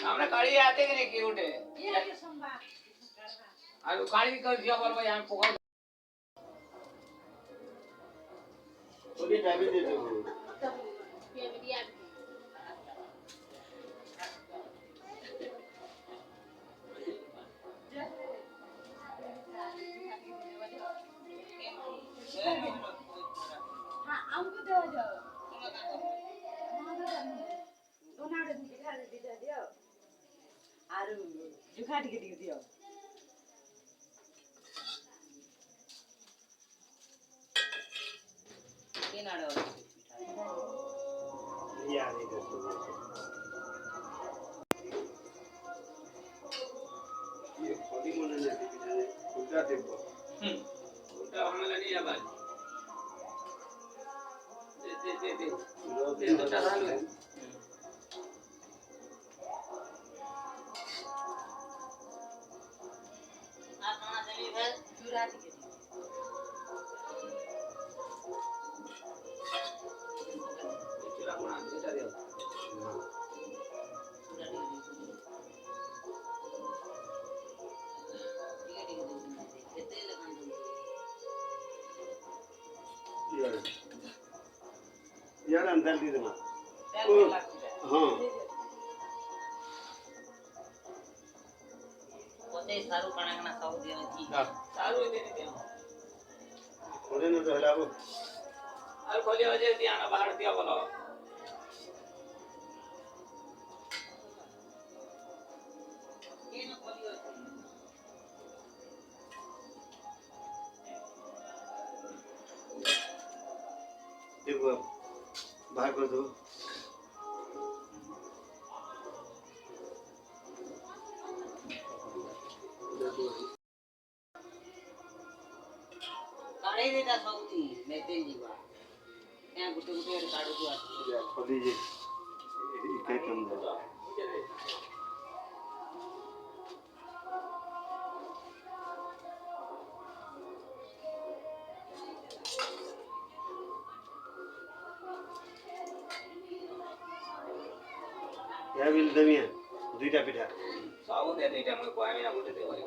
हमने काली आते कि नहीं की उठे और काली कर दिया बोल भाई हम पोखर थोड़ी टाइम दे दो हां हमको दे जाओ दोनाडे दिखा दे दियो आरो जुखा टिके दियो केनाडो या नहीं दे तो ये खोली मोने ने पिछले उल्टा देबो उल्टा हमें नहीं आवाज दे तो डाल ले आपना जमी भेल चूरा टिके चूरा बना देता दियो यार अंदर दी देना हां ओते सारू कणकना सब दियो थी सारू दे दियो खोले न तो हलाबो और खोले हो जे दिया ना बाहर दिया बोलो ये न खोलियो देखो बाहर कर दो काढे देता सौती नेते जीवा त्या गुटे गुटे काढू तू आत या खोली जे काय कम दे या बिल दमिया दुईटा पिठा सब दे दीटा मैं कोई ना गुटे दे भाई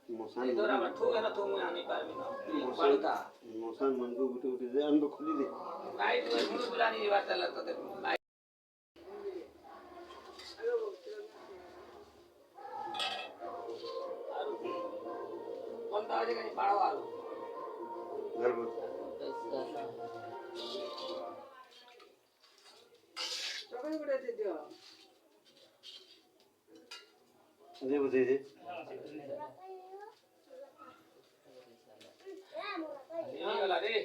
मोसान इधर हम ठोक है ना तो मैं आने पार भी ना पड़ता मोसान मन को गुटे गुटे दे अन खोली दे भाई तू मुंह बुलानी ये बात लगता है भाई कौन था जे कहीं पाड़ो आलो घर को चकई गुटे दे दियो दे बते दे ये वाला रे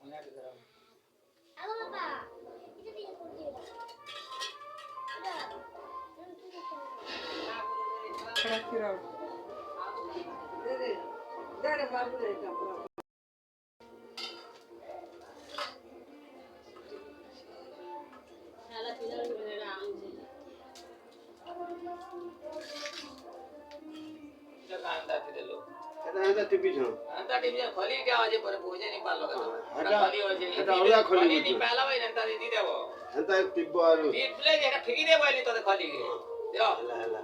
ओना के तरफ आगो बाबा इसे भी करती है खड़ा किरो दे रे बाबू रे कपड़ा साला पिलर में आऊं जो कांदा दे लो এটা টিপি ছ अंता टीवी खोली क्या आजे पर भोजे नहीं पालो का এটা खोली हो जे এটা ওলা খলি नहीं पाला भाई अंता दे दी देबो এটা টিপব আর টিপলে যেটা ফিকি দে বলি তো खोली के देओ হেলা হেলা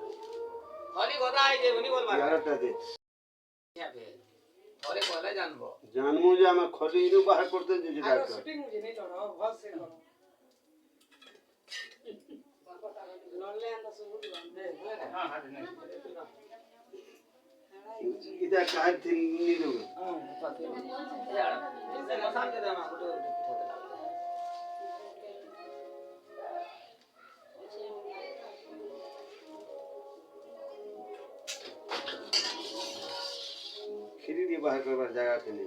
खोली गोदा आई जे उनी बोल मार ইয়ারটা দে या पे खोले खोले जानबो জানমু যে আমার খলি ইনু বাহার করতে যে যেটা आरो शूटिंग मुझे नहीं करो बहुत से करो लड़ले अंदर सुबुल दे हां हां नहीं এটা কাজ দিন নি দেব हां पते यार इसे मसाल दे देना गुटे पिठा খিরি দিয়ে বাহার করবার জায়গা আছে নি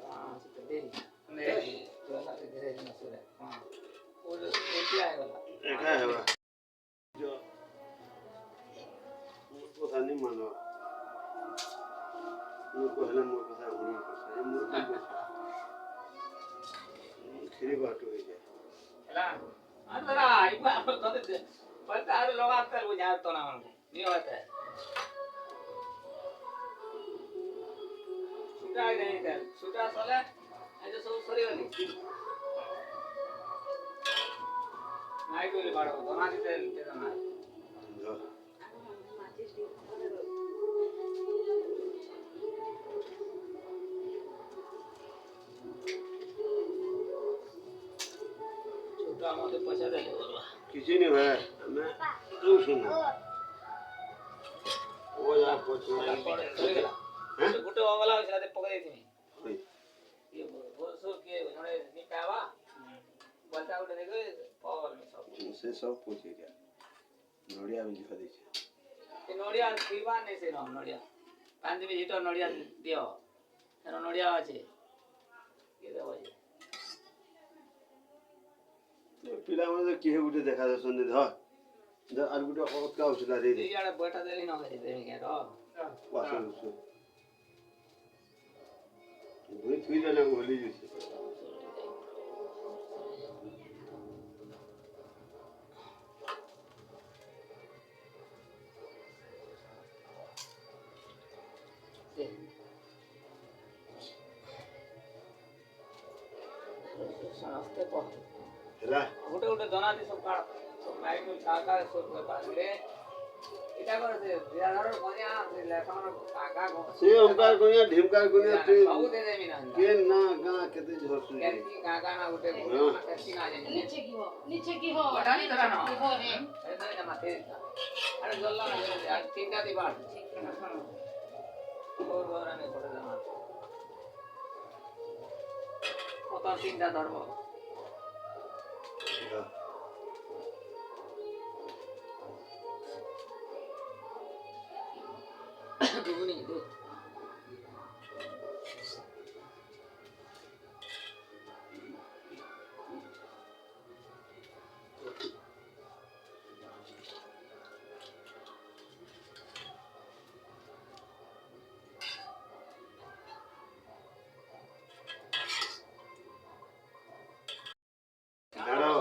हां दे नहीं तो ना दे ना सुरे हां वो क्या है वाला এটা হেবা जो কথা নি মানো ମୁଁ କହିଲେ ମୋ କଥା ଶୁଣି କରିছে ମୁଁ କ୍ଷୀରି ବାଟୁ ହେଇଯାଏ ହେଲା ଆନ୍ଦରା ଆଇବା ତତେ ପତା ଆର ଲଗାତେ ବୁଝା ତ ନା ନି होता है छुटा नहीं कर छुटा साला आज सब सरी गली नाइ कोली बाड़ो दोना दिते ना छुटा मते पैसा दे बोलवा କିଛି नहीं है मैं तू सुन वो यार कुछ नहीं गुटे वाला साथे पकड़ देती होई ये बोसो के जने निकावा बलता गुटे देखो पावल में सब से सब पूछ गया नोडिया भी लिखा देছে ए नोडिया पीवा नहीं से नोडिया पांच में हिटर नोडिया दियो एनो नोडिया আছে ये देबो पिला मतलब किहे गुटे देखा दसन ने धर धर आर गुटे औरत का उछला दे दे यार बैठा देली न है दे के रो वासो उछो दुई थुई जना होली जैसे समझते को ହେଲା गुटे गुटे दोना दे सब काट सब लाइट काका सब पाले इटा कर से बिरादर कोनिया लेखन काका को से ओमकार कोनिया ढिमकार कोनिया ते सब दे देमी ना के ना गा केते झरसु केती काका ना गुटे केती ना जाने नीचे की हो बटानी धरा ना की हो रे ए ना माथे अरे जल्ला ना यार तीनटा दी बात और गोरा ने पड़े जाना ओता तीनटा धरबो दुगुनी दे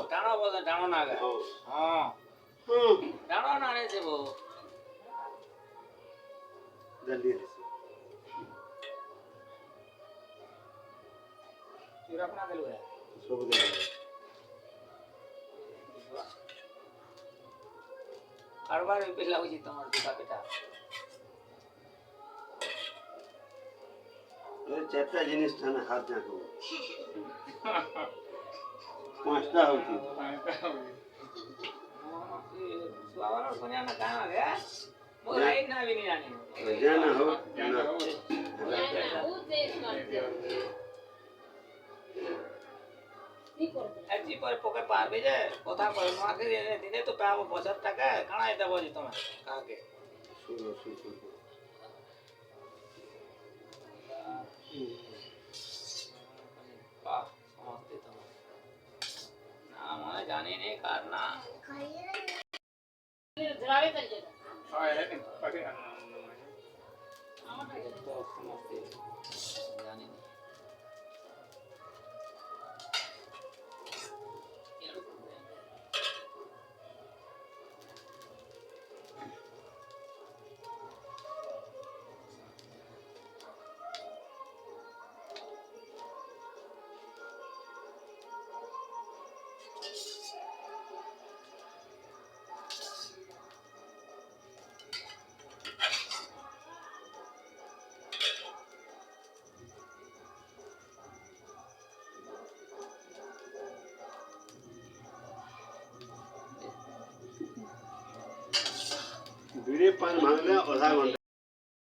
टाणो बोल टाणो ना गए हां टाणो ना रे से वो जल्दी चूरा अपना देलु है सब दे हर बार पिला होई तमर दुका बेटा ए चारटा जिनिस थाना हाथ ना को पांचटा होती सुवावर कोनिया ना काना रे मोर आई ना भी नहीं जाने जाना हो ना एजी पर पोके पार भेजे कोथा पर नुआ के दिने तो पाव 75 টাকা কানাই দেব জি তোমার কাকে सुनो सुनो वाह समझते तुम ना मैं जाने नहीं करना जरावे चल जाता हां लेकिन पके तो समझते जाने नहीं बीड़ी पान मांगले आधा घंटा